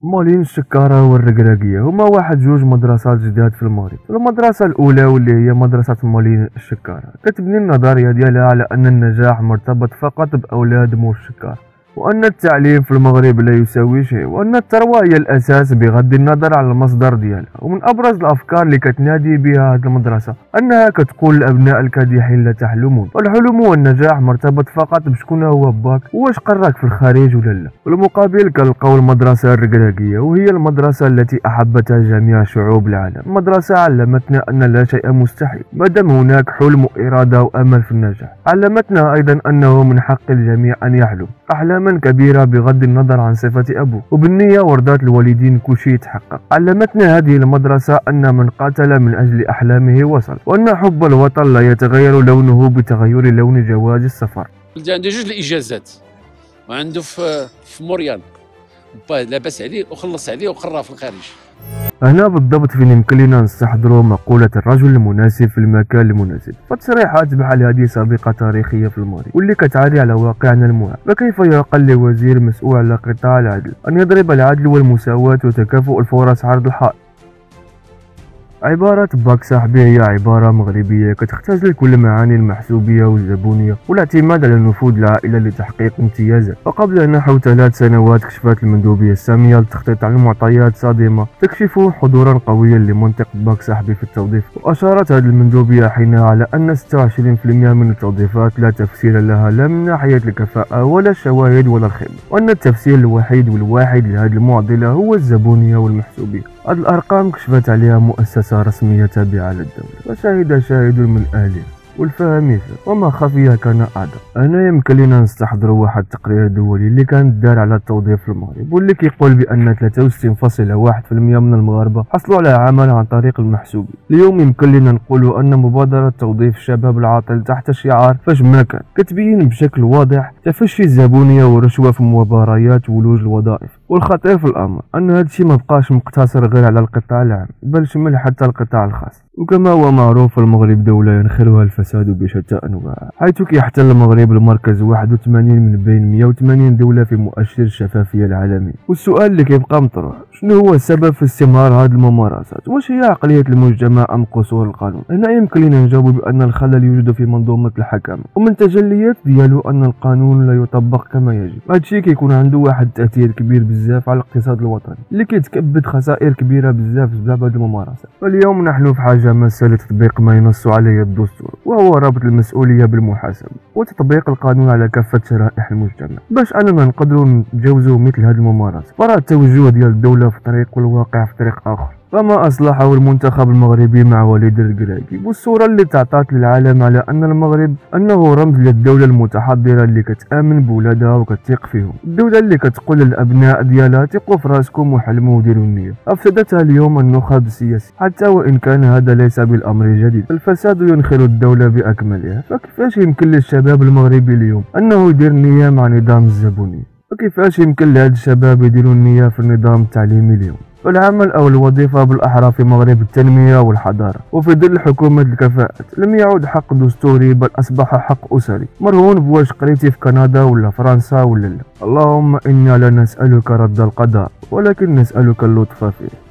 مولين الشكارة والركراكية هما واحد جوج مدرسات جداد في المغرب. المدرسة الأولى واللي هي مدرسة مولين الشكارة كتبني النظرية ديالها على أن النجاح مرتبط فقط بأولاد مول الشكارة، وأن التعليم في المغرب لا يساوي شيء، وأن الثروة هي الأساس بغض النظر على المصدر ديالها. ومن أبرز الأفكار اللي كتنادي بها هذه المدرسة أنها كتقول للأبناء الكادحين لا تحلمون، والحلم والنجاح مرتبط فقط بشكون هو باك واش قراك في الخارج ولا لا. والمقابل كنلقاو المدرسة الركراكية، وهي المدرسة التي أحبتها جميع شعوب العالم. المدرسة علمتنا أن لا شيء مستحيل مادام هناك حلم وإرادة وأمل في النجاح. علمتنا أيضا أنه من حق الجميع أن يحلم أحلاما كبيرة بغض النظر عن صفة أبوه، وبالنية ورضات الوالدين كلشي يتحقق. علمتنا هذه المدرسة أن من قاتل من أجل أحلامه وصل، وأن حب الوطن لا يتغير لونه بتغير لون جواز السفر. عنده جوج الإجازات، وعنده في موريال لاباس عليه وخلص عليه وقرا في الخارج. هنا بالضبط فين يمكن لنا نستحضروا مقولة الرجل المناسب في المكان المناسب. فتصريحات بحال هذه سابقة تاريخية في الماضي واللي كتعري على واقعنا المعاصر. فكيف يعقل لوزير مسؤول على قطاع العدل أن يضرب العدل والمساواة وتكافؤ الفرص عرض الحائط؟ عبارة باك صاحبي هي عبارة مغربية كتختزل كل معاني المحسوبية والزبونية والاعتماد على نفوذ العائلة لتحقيق امتيازات. وقبل نحو 3 سنوات كشفت المندوبية السامية للتخطيط عن معطيات صادمة تكشف حضورا قويا لمنطق باك صاحبي في التوظيف. وأشارت هذه المندوبية حينها على أن 26% من التوظيفات لا تفسير لها لا من ناحية الكفاءة ولا الشواهد ولا الخبرة، وأن التفسير الوحيد والواحد لهذه المعضلة هو الزبونية والمحسوبية. هذه الأرقام كشفت عليها مؤسسة رسمية تابعة للدولة، وشهد شاهد من أهلها والفهم يفهم وما خفي كان أعظم. هنا يمكن لنا نستحضروا واحد التقرير دولي اللي كان دار على التوظيف في المغرب، واللي كيقول بأن 63.1% من المغاربة حصلوا على عمل عن طريق المحسوبي. اليوم يمكن لنا نقولوا أن مبادرة توظيف الشباب العاطل تحت شعار فاش ما كان كتبين بشكل واضح تفشي الزبونية والرشوة في مباريات ولوج الوظائف. والخطير في الأمر أن هذا الشيء ما بقاش مقتصر غير على القطاع العام، بل شمل حتى القطاع الخاص. وكما هو معروف المغرب دولة ينخرها الفساد بشتى أنواعه، حيث كيحتل المغرب المركز 81 من بين 180 دولة في مؤشر الشفافية العالمي. والسؤال اللي كيبقى مطروح شنو هو السبب في استمرار هذه الممارسات؟ واش هي عقلية المجتمع أم قصور القانون؟ هنا يمكن لنا نجاوب بأن الخلل يوجد في منظومة الحكامة، ومن تجليات ديالو أن القانون لا يطبق كما يجب. هذا الشيء كيكون عنده واحد التأثير كبير بزاف على الاقتصاد الوطني اللي كيتكبد خسائر كبيرة بزاف بسبب هذه الممارسات. واليوم نحن في حاجة ماسة لتطبيق ما ينص عليه الدستور، وهو ربط المسؤولية بالمحاسبة وتطبيق القانون على كافة شرائح المجتمع باش أننا نقدروا نتجاوزوا مثل هذه الممارسات. فرا التوجه ديال الدولة في طريق والواقع في طريق آخر. فما أصلحه المنتخب المغربي مع وليد الركراكي والصورة اللي تعطات للعالم على أن المغرب أنه رمز للدولة المتحضرة اللي كتآمن بولادها وكتثق فيهم، الدولة اللي كتقول للأبناء ديالها ثقوا في راسكم وحلموا وديروا النية. أفسدتها اليوم النخب السياسي، حتى وإن كان هذا ليس بالأمر الجديد. الفساد ينخر الدولة بأكملها، فكيفاش يمكن للشباب المغربي اليوم أنه يدير نية مع نظام الزبونية؟ وكيفاش يمكن لهاد الشباب يديروا النية في النظام التعليمي اليوم؟ والعمل أو الوظيفة بالأحرى في مغرب التنمية والحضارة وفي ظل حكومة الكفاءات لم يعد حق دستوري بل أصبح حق أسري مرهون بواش قريتي في كندا ولا فرنسا ولا لا. اللهم إنا لا نسألك رد القضاء ولكن نسألك اللطف فيه.